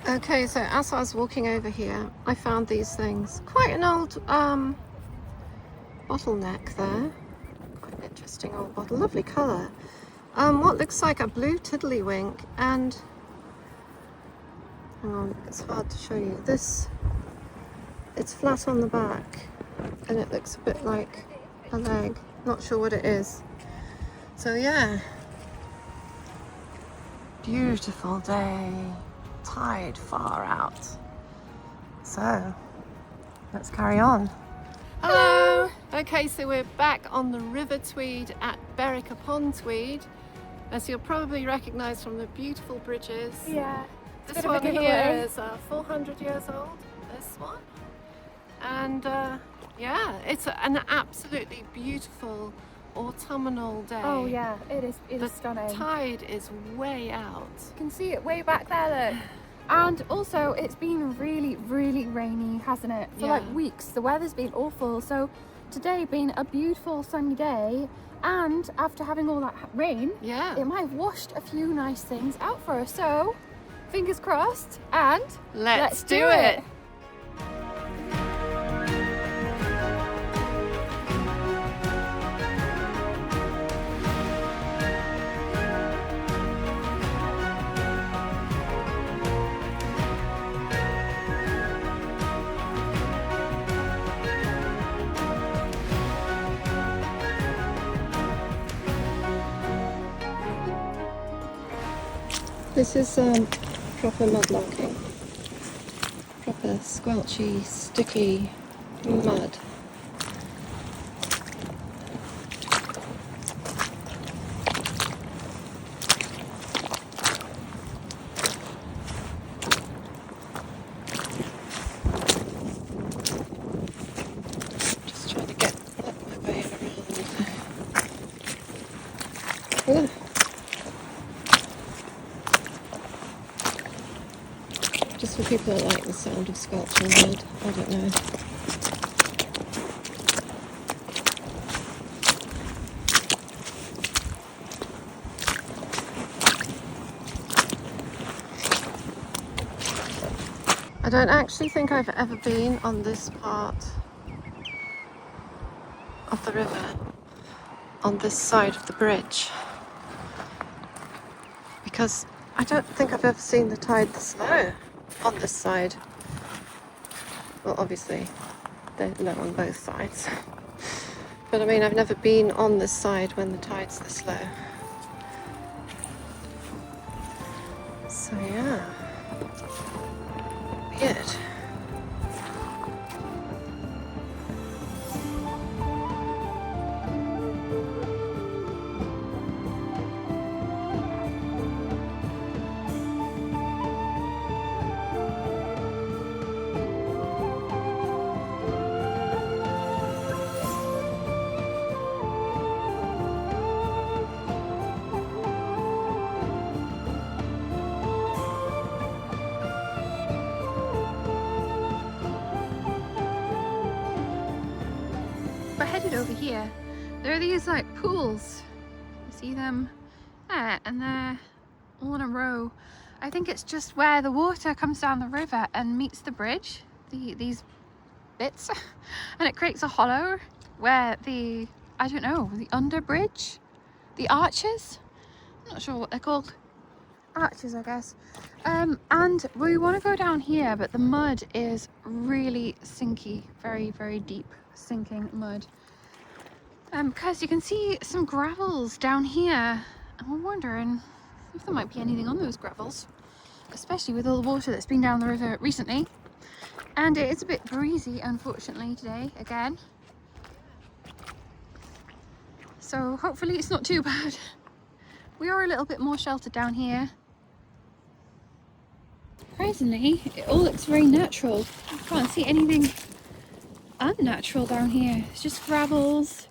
Okay, so as I was walking over here, I found these things. Quite an old bottleneck there. Quite an interesting old bottle. Lovely colour. What looks like a blue tiddlywink, and hang on, it's hard to show you. This, it's flat on the back, and it looks a bit like a leg. Not sure what it is. So yeah, beautiful day. Tide far out. So let's carry on. Hello! Okay, so we're back on the River Tweed at Berwick-upon-Tweed. As you'll probably recognise from the beautiful bridges. Yeah. This one here is 400 years old, this one. And yeah, it's an absolutely beautiful autumnal day. Oh yeah, it is stunning. The tide is way out. You can see it way back there, look. And also it's been really, really rainy, hasn't it? For like weeks. The weather's been awful. So today being a beautiful sunny day, and after having all that rain, it might have washed a few nice things out for us. So fingers crossed, and let's do it. This is proper mudlarking, proper squelchy, sticky mud. Just trying to get my way around. Ooh. Just for people that like the sound of sculpture mud, I don't know. I don't actually think I've ever been on this part of the river, on this side of the bridge, because I don't think I've ever seen the tide this low on this side. Well, obviously they're low on both sides, but I mean, I've never been on this side when the tide's this low. So yeah, weird. We're headed over here. There are these like pools. You see them there, and they're all in a row. I think it's just where the water comes down the river and meets the bridge, these bits, and it creates a hollow where the, I don't know, the under bridge, the arches, I'm not sure what they're called. Arches, I guess. And we want to go down here, but the mud is really sinky, very, very deep sinking mud. Because you can see some gravels down here, and we're wondering if there might be anything on those gravels, especially with all the water that's been down the river recently. And it is a bit breezy, unfortunately, today again. So hopefully it's not too bad. We are a little bit more sheltered down here. Surprisingly, it all looks very natural. I can't see anything unnatural down here. It's just gravels,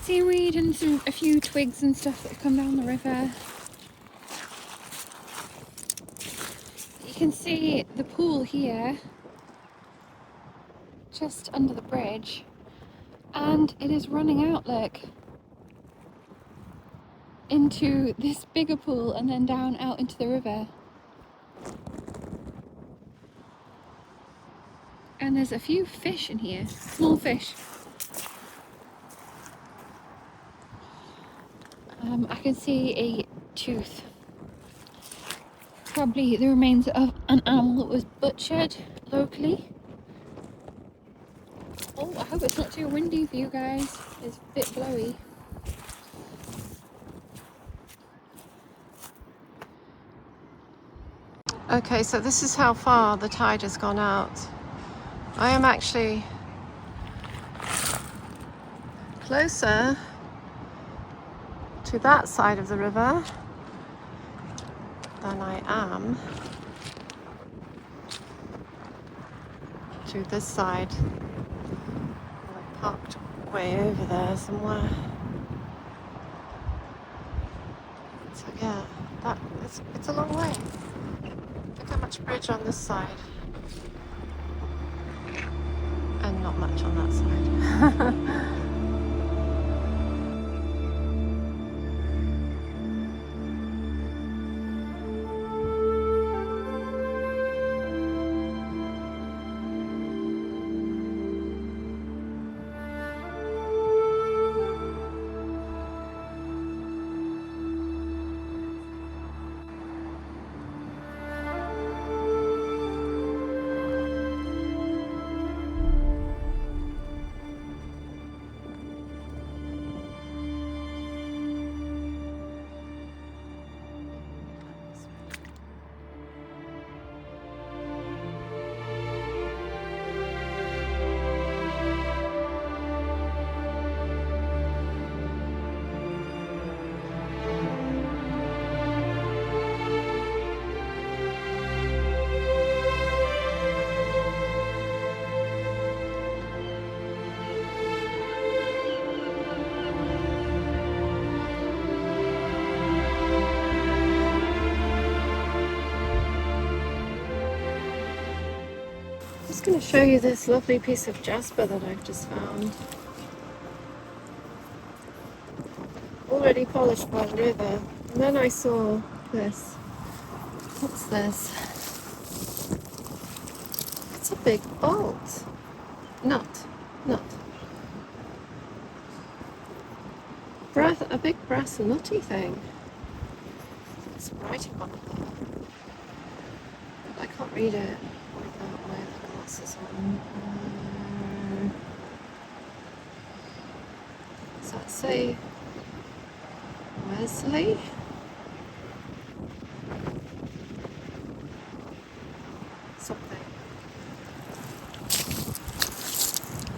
seaweed, and a few twigs and stuff that come down the river. You can see the pool here, just under the bridge, and it is running out, look, into this bigger pool and then down out into the river. and there's a few fish in here, small fish. I can see a tooth, probably the remains of an animal that was butchered locally. Oh, I hope it's not too windy for you guys. It's a bit blowy. Okay, so this is how far the tide has gone out. I am actually closer to that side of the river than I am to this side. I parked way over there somewhere. So yeah, it's a long way. Look how much bridge on this side. And not much on that side. I'm just going to show you this lovely piece of jasper that I've just found. Already polished by the river. And then I saw this. What's this? It's a big bolt. Nut. A big brass nutty thing. There's some writing on it. I can't read it without my glasses on. Does that say Wesley? Something.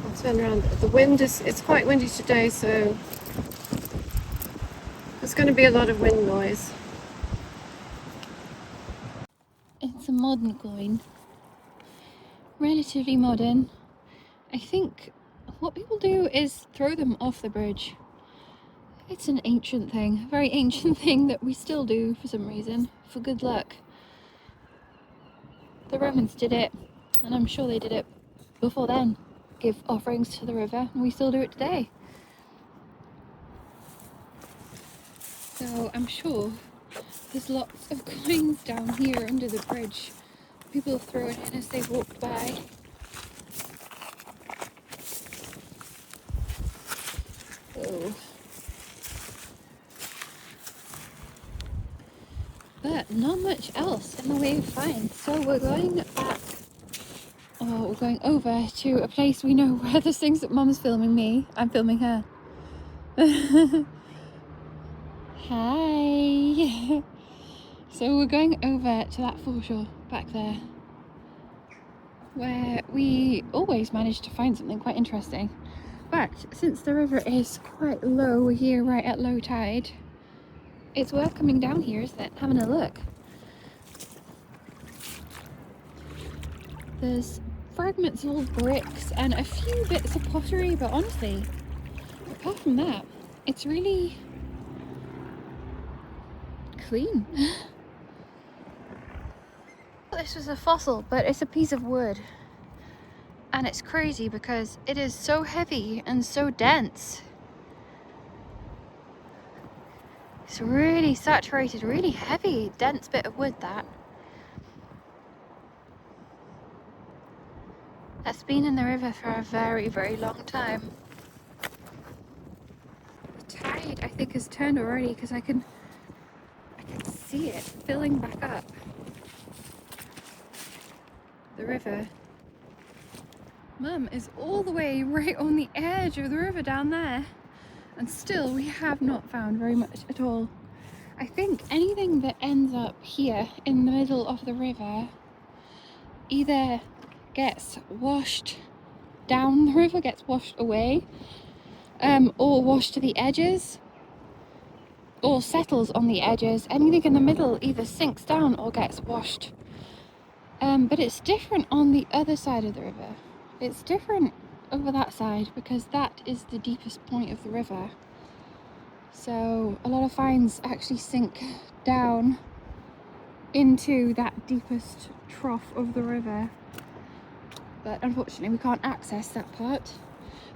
I'll turn around. The wind it's quite windy today, so there's going to be a lot of wind noise. It's a modern coin. Relatively modern. I think what people do is throw them off the bridge. It's an ancient thing, a very ancient thing that we still do for some reason, for good luck. The Romans did it, and I'm sure they did it before then. Give offerings to the river, and we still do it today. So I'm sure there's lots of coins down here under the bridge. People have thrown in as they walked by. Oh. But not much else in the way of finds. So we're going back. Oh, we're going over to a place we know where there's things that Mum's filming me. I'm filming her. Hi. So we're going over to that foreshore back there, where we always manage to find something quite interesting. But since the river is quite low here, right at low tide, it's worth coming down here, isn't it? Having a look. There's fragments of old bricks and a few bits of pottery, but honestly, apart from that, it's really clean. This was a fossil, but it's a piece of wood. And it's crazy because it is so heavy and so dense. It's really saturated, really heavy, dense bit of wood, that. that's been in the river for a very, very long time. The tide, I think, has turned already because I can see it filling back up the river. Mum is all the way right on the edge of the river down there, and still we have not found very much at all. I think anything that ends up here in the middle of the river either gets washed down the river, gets washed away, or washed to the edges, or settles on the edges. Anything in the middle either sinks down or gets washed. But it's different on the other side of the river. It's different over that side because that is the deepest point of the river. So a lot of finds actually sink down into that deepest trough of the river. But unfortunately we can't access that part.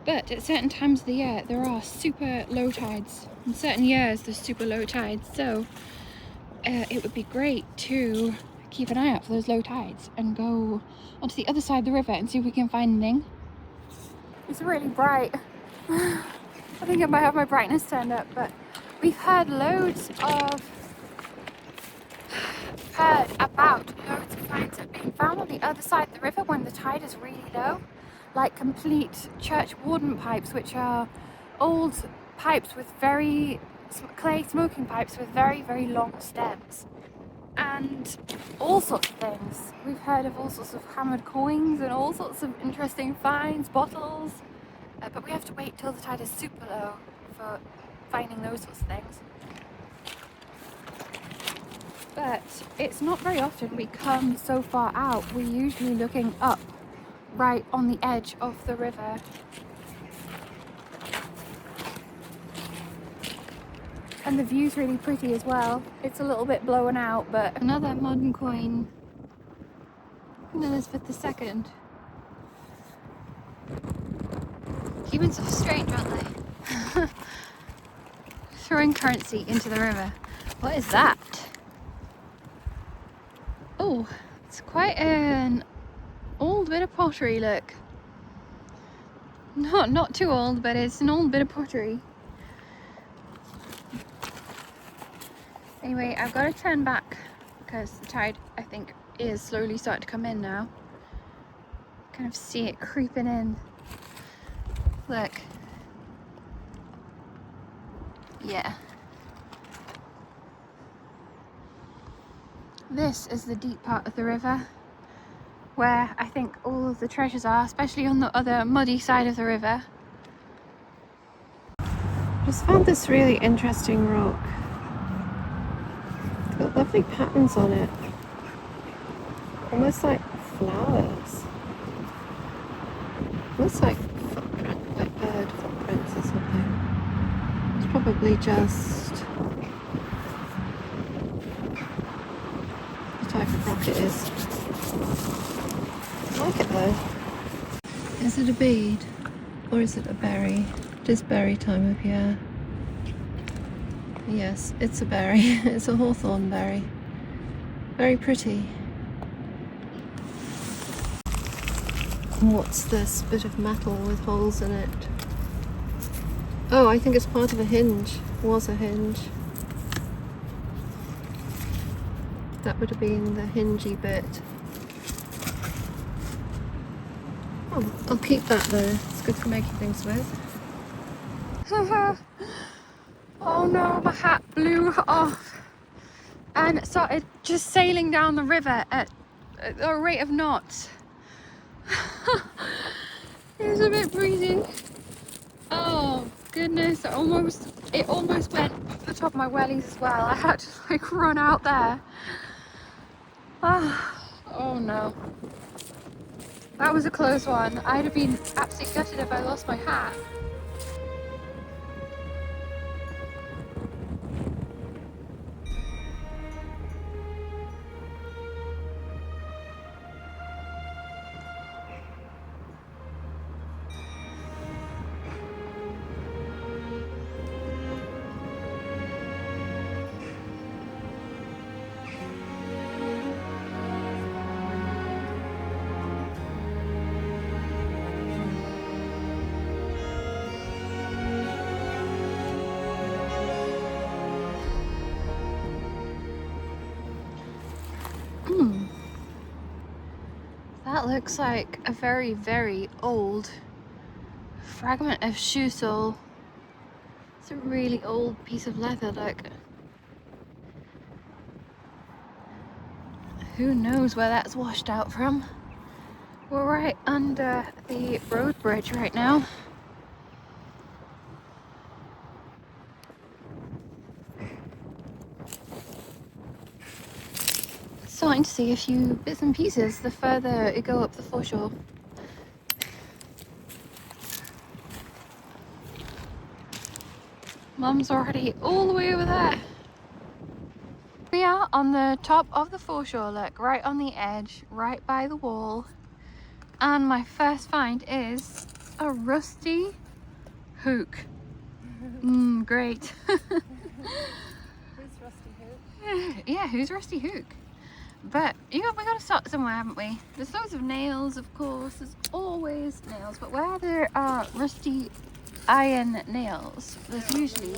But at certain times of the year there are super low tides. In certain years there's super low tides, so it would be great to keep an eye out for those low tides and go onto the other side of the river and see if we can find anything. It's really bright. I think I might have my brightness turned up, but we've heard about loads of finds that have been found on the other side of the river when the tide is really low, like complete church warden pipes, which are old pipes with clay smoking pipes with very, very long stems, and all sorts of things. We've heard of all sorts of hammered coins and all sorts of interesting finds, bottles, but we have to wait till the tide is super low for finding those sorts of things. But it's not very often we come so far out. We're usually looking up right on the edge of the river. And the view's really pretty as well. It's a little bit blown out, but another modern coin. Elizabeth II. Humans are strange, aren't they? Throwing currency into the river. What is that? Oh, it's quite an old bit of pottery, look. Not too old, but it's an old bit of pottery. Anyway, I've got to turn back because the tide, I think, is slowly starting to come in now. Kind of see it creeping in. Look. Yeah. This is the deep part of the river where I think all of the treasures are, especially on the other muddy side of the river. Just found this really interesting rock. It's got lovely patterns on it, almost like flowers. Looks like footprint, like bird footprints or something. It's probably just the type of rock it is. I like it though. Is it a bead or is it a berry? It is berry time of year. Yes, it's a berry. It's a hawthorn berry. Very pretty. What's this bit of metal with holes in it? Oh, I think it's part of a hinge. Was a hinge. That would have been the hingey bit. Oh, I'll keep that though. It's good for making things with. Oh no, my hat blew off and started just sailing down the river at a rate of knots. It was a bit breezy. Oh goodness, it almost went off the top of my wellies as well. I had to like run out there. Oh no. That was a close one. I'd have been absolutely gutted if I lost my hat. looks like a very, very old fragment of shoe sole. It's a really old piece of leather, look. Who knows where that's washed out from? We're right under the road bridge right now. Starting to see a few bits and pieces the further you go up the foreshore. Mum's already all the way over there. We are on the top of the foreshore, look, right on the edge, right by the wall. And my first find is a rusty hook. Great. Who's Rusty Hook? Yeah, who's Rusty Hook? But we got to start somewhere, haven't we? There's loads of nails, of course. There's always nails, but where there are rusty iron nails, there's usually...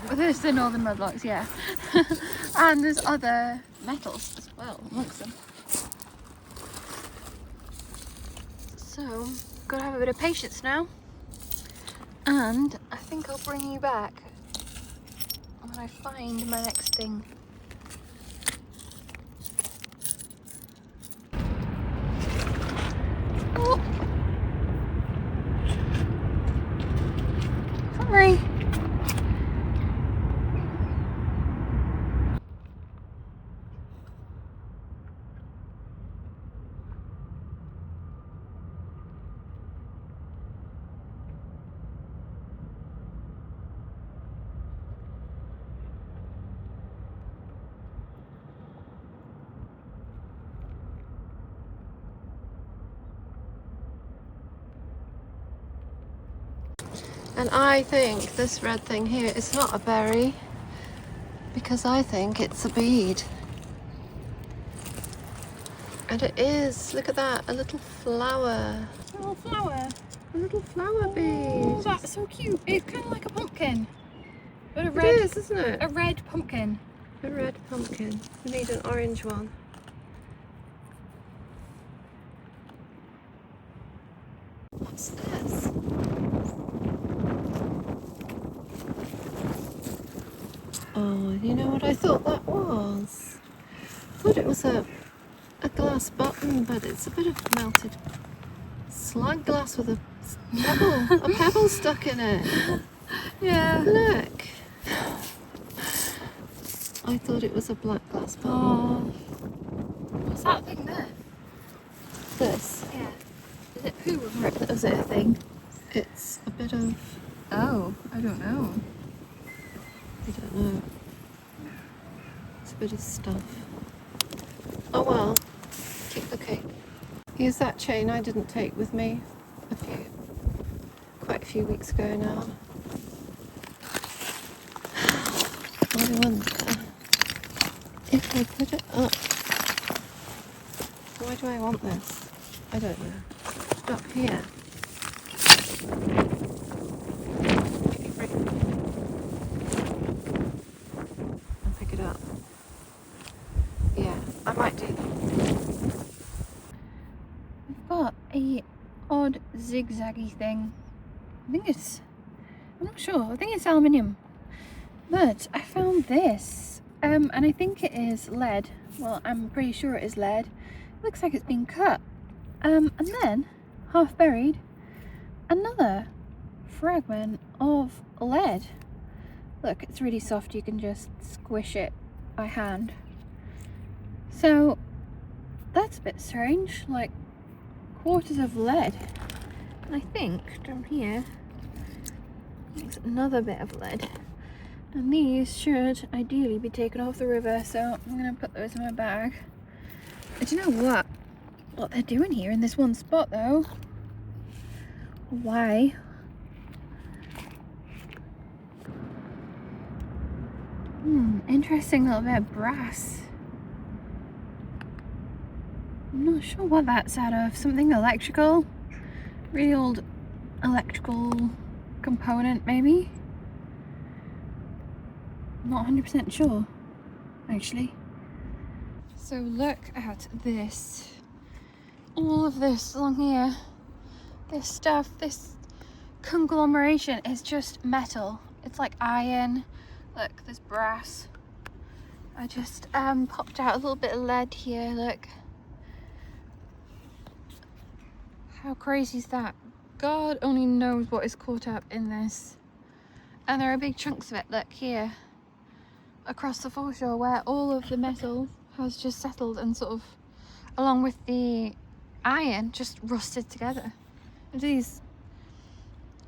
Well, there's the northern mudlarks, yeah. And there's other metals as well amongst them. So, gotta have a bit of patience now. And I think I'll bring you back when I find my next thing. Oh! Sorry. And I think this red thing here is not a berry, because I think it's a bead. And it is, look at that, a little flower. A little flower. A little flower bead. Oh, that's so cute. It's kind of like a pumpkin. But a red, It is, isn't it? a red pumpkin. A red pumpkin. We need an orange one. What's this? Oh, you know what I thought that was? I thought it was a glass button, but it's a bit of melted slag glass with a pebble stuck in it. Yeah. Look. I thought it was a black glass button. Oh. What's that thing there? This. Yeah. Is it poo or is it a thing? It's a bit of... Oh, I don't know. I don't know. It's a bit of stuff. Oh well, keep looking. Here's that chain I didn't take with me quite a few weeks ago now. I wonder if I put it up. Why do I want this? I don't know. Up here. Maybe bring and pick it up. Yeah, I might do. We've got a odd zigzaggy thing. I'm not sure. I think it's aluminium. But I found this, and I think it is lead. Well, I'm pretty sure it is lead. It looks like it's been cut. And then, half buried, another fragment of lead. Look, it's really soft. You can just squish it by hand. So, that's a bit strange. Like, quarters of lead. And I think down here, there's another bit of lead. And these should ideally be taken off the river, so I'm going to put those in my bag. Do you know what they're doing here in this one spot though? Why? Interesting little bit of brass. I'm not sure what that's out of. Something electrical? Really old electrical component maybe? Not 100% sure, actually. So look at this all of this along here, this stuff, this conglomeration is just metal. It's like iron. Look, there's brass. I just popped out a little bit of lead here, look. How crazy is that? God only knows what is caught up in this. And there are big chunks of it, look here, across the foreshore, where all of the metal has just settled and sort of, along with the iron, just rusted together. These,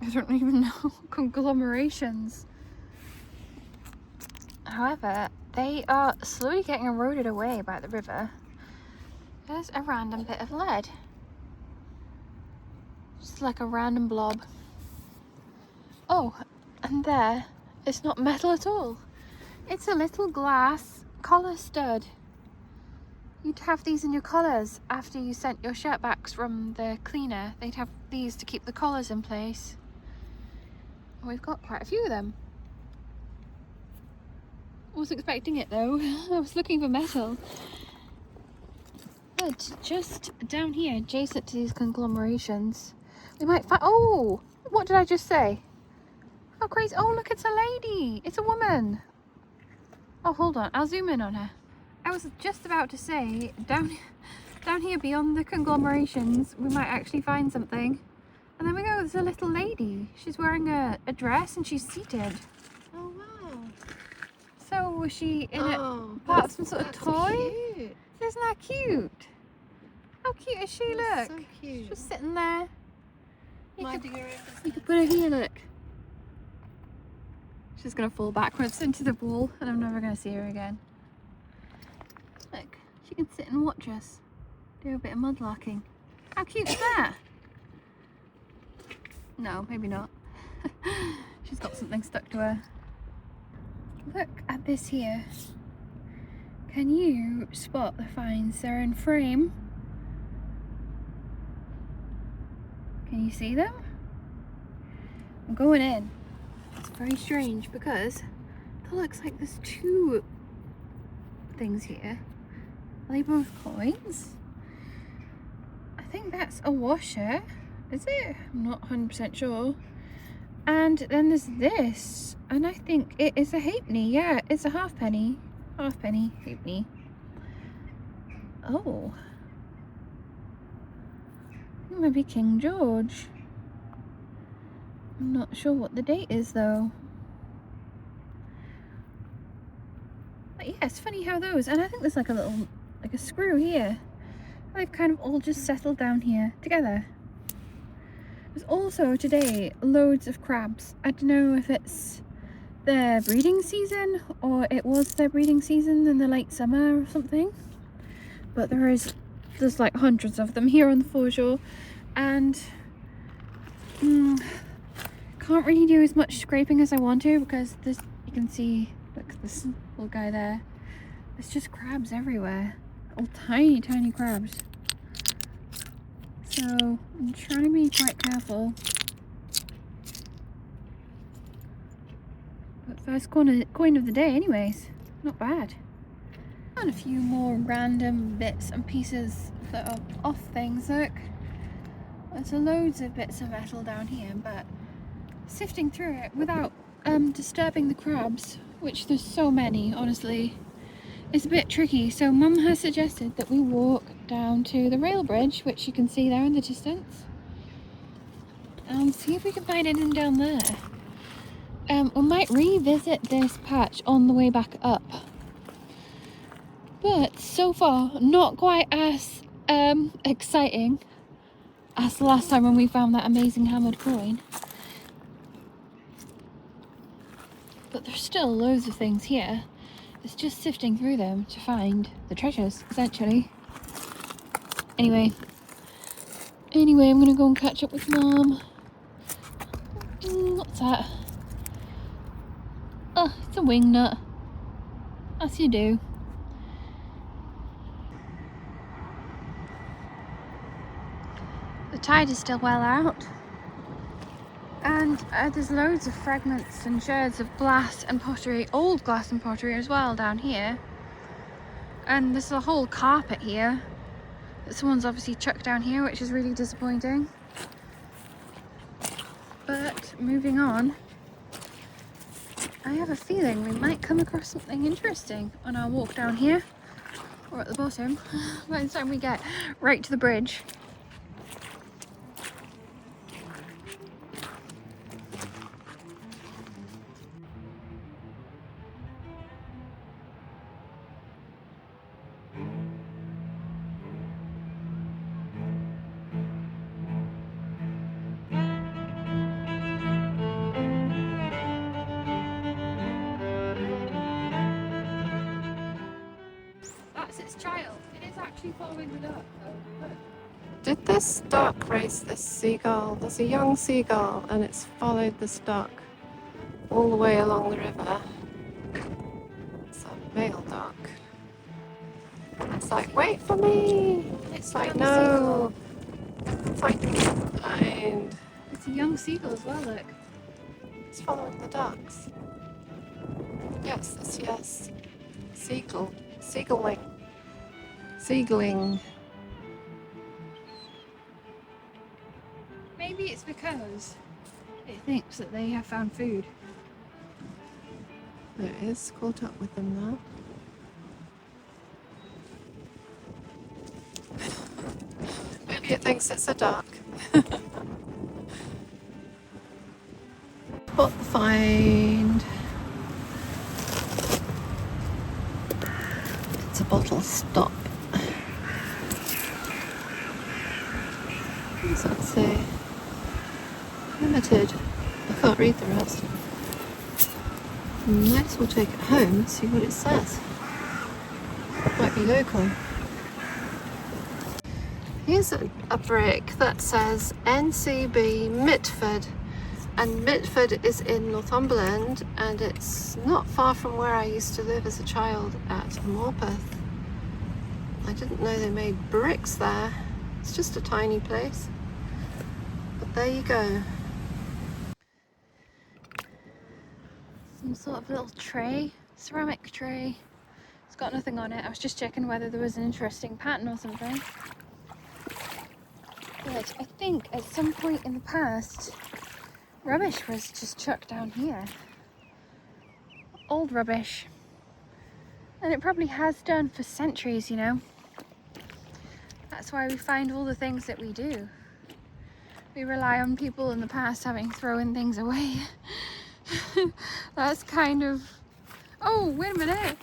I don't even know, conglomerations. However, they are slowly getting eroded away by the river. There's a random bit of lead. Just like a random blob. Oh, and there, it's not metal at all. It's a little glass collar stud. You'd have these in your collars after you sent your shirt backs from the cleaner. They'd have these to keep the collars in place. We've got quite a few of them. I wasn't expecting it though. I was looking for metal. But just down here, adjacent to these conglomerations, we might find... Oh! What did I just say? How crazy. Oh, look, it's a lady. It's a woman. Oh, hold on. I'll zoom in on her. I was just about to say, down here beyond the conglomerations, we might actually find something. And then we go, there's a little lady. She's wearing a dress and she's seated. Oh, wow. So was she in part of some sort of toy? Cute. Isn't that cute? How cute is she? That's Look. so cute. Just sitting there. Minding her own You business. could put her here, look. She's gonna fall backwards into the wall and I'm never gonna see her again. Look, she can sit and watch us do a bit of mudlarking. How cute is that? No, maybe not. She's got something stuck to her. Look at this here. Can you spot the finds? They're in frame. Can you see them? I'm going in. It's very strange because it looks like there's two things here. Are they both coins? I think that's a washer. Is it? I'm not 100% sure. And then there's this. And I think it is a halfpenny. Yeah, it's a halfpenny. Halfpenny, halfpenny. Oh. It might be King George. I'm not sure what the date is though. But yeah, it's funny how those, and I think there's like a little, like a screw here. They've kind of all just settled down here together. There's also today loads of crabs. I don't know if it's their breeding season or it was their breeding season in the late summer or something. But there's like hundreds of them here on the foreshore, and can't really do as much scraping as I want to because this, you can see, look, this little guy there. There's just crabs everywhere, all tiny crabs. So I'm trying to be quite careful. But first coin of the day anyways, not bad. And a few more random bits and pieces that are off things. Look, there's loads of bits of metal down here, but sifting through it without disturbing the crabs, which there's so many, honestly, it's a bit tricky. So Mum has suggested that we walk down to the rail bridge, which you can see there in the distance, and see if we can find anything down there. We might revisit this patch on the way back up, but so far not quite as exciting as the last time when we found that amazing hammered coin. But there's still loads of things here. It's just sifting through them to find the treasures, essentially. Anyway, I'm gonna go and catch up with Mum. What's that? Oh, it's a wing nut. As you do. The tide is still well out. And there's loads of fragments and sherds of glass and pottery, old glass and pottery as well down here. And there's a whole carpet here that someone's obviously chucked down here, which is really disappointing. But moving on, I have a feeling we might come across something interesting on our walk down here, or at the bottom, by the time we get right to the bridge. That's its child. It is actually following the duck. Oh, look. Did this duck race this seagull? There's a young seagull and it's followed this duck all the way along the river. It's a male duck. It's like, wait for me! It's like, no! It's like, behind. It's a young seagull as well, look. It's following the ducks. Yes, yes. Seagull. Seagulling. Seagulling. Maybe it's because it thinks that they have found food. There it is, caught up with them now. Maybe it thinks it's a duck. Spot the find. It's a bottle stop. What does that say? Limited. I can't read the rest. Might as well take it home and see what it says. Might be local. Here's a brick that says NCB Mitford, and Mitford is in Northumberland, and it's not far from where I used to live as a child at Morpeth. I didn't know they made bricks there. It's just a tiny place, but there you go. Some sort of little tray, ceramic tray. It's got nothing on it. I was just checking whether there was an interesting pattern or something. But I think at some point in the past, rubbish was just chucked down here. Old rubbish. And it probably has done for centuries, you know. That's why we find all the things that we do. We rely on people in the past having thrown things away. That's kind of... Oh, wait a minute.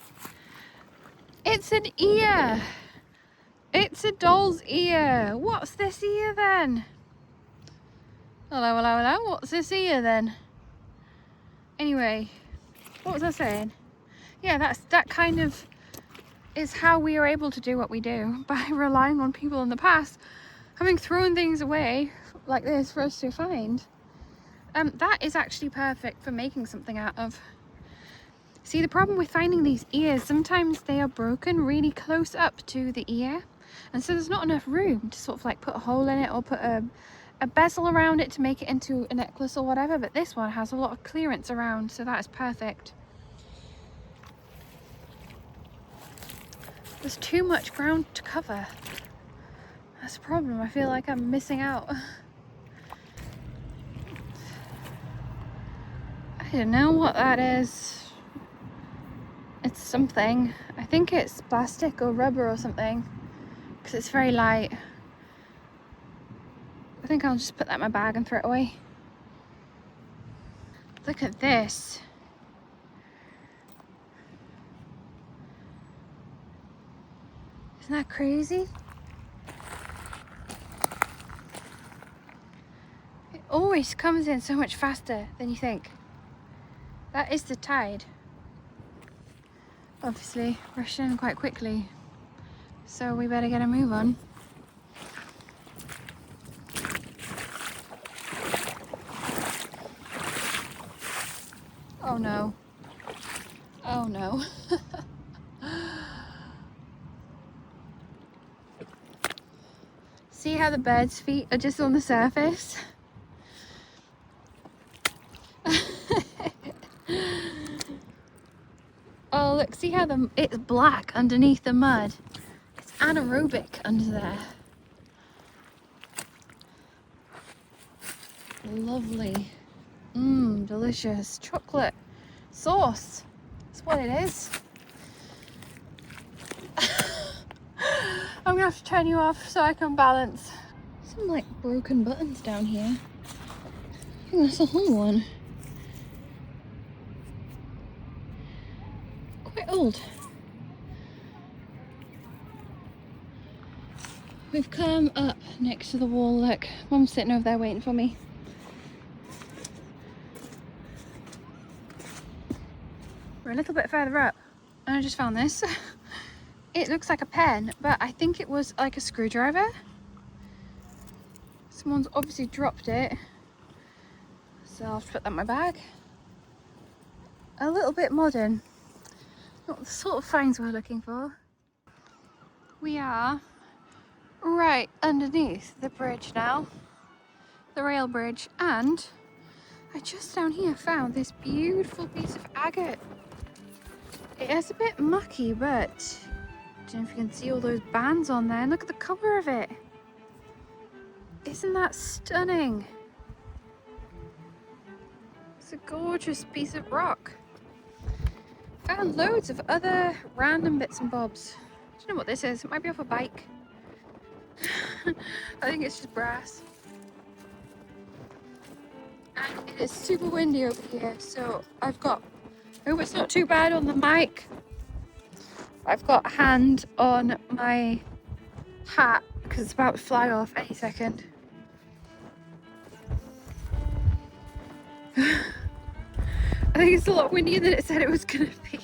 It's an ear. It's a doll's ear. What's this ear then? Hello, hello, hello. What's this ear then? Anyway, what was I saying? Yeah, that kind of is how we are able to do what we do, by relying on people in the past having thrown things away like this for us to find. That is actually perfect for making something out of. See, the problem with finding these ears, sometimes they are broken really close up to the ear, and so there's not enough room to sort of like put a hole in it or put a bezel around it to make it into a necklace or whatever, but this one has a lot of clearance around, so that is perfect. There's too much ground to cover. That's a problem. I feel like I'm missing out. I don't know what that is. It's something. I think it's plastic or rubber or something, because it's very light. I think I'll just put that in my bag and throw it away. Look at this. Isn't that crazy? It always comes in so much faster than you think. That is the tide. Obviously, rushing in quite quickly, so we better get a move on. Oh no. Oh no. See how the bird's feet are just on the surface? Oh look, see how it's black underneath the mud. It's anaerobic under there. Lovely. Mmm, delicious. Chocolate sauce. That's what it is. I'm gonna have to turn you off so I can balance. Some like broken buttons down here. I think that's a whole one. Quite old. We've come up next to the wall. Look, Mum's sitting over there waiting for me. We're a little bit further up and I just found this. It looks like a pen, but I think it was like a screwdriver. Someone's obviously dropped it, so I'll have to put that in my bag. A little bit modern, not the sort of finds we're looking for. We are right underneath the bridge now, the rail bridge, and I just down here found this beautiful piece of agate. It is a bit mucky, but I don't know if you can see all those bands on there. And look at the colour of it. Isn't that stunning? It's a gorgeous piece of rock. Found loads of other random bits and bobs. I don't know what this is. It might be off a bike. I think it's just brass. And it is super windy over here, so I hope it's not too bad on the mic. I've got a hand on my hat because it's about to fly off any second. I think it's a lot windier than it said it was going to be.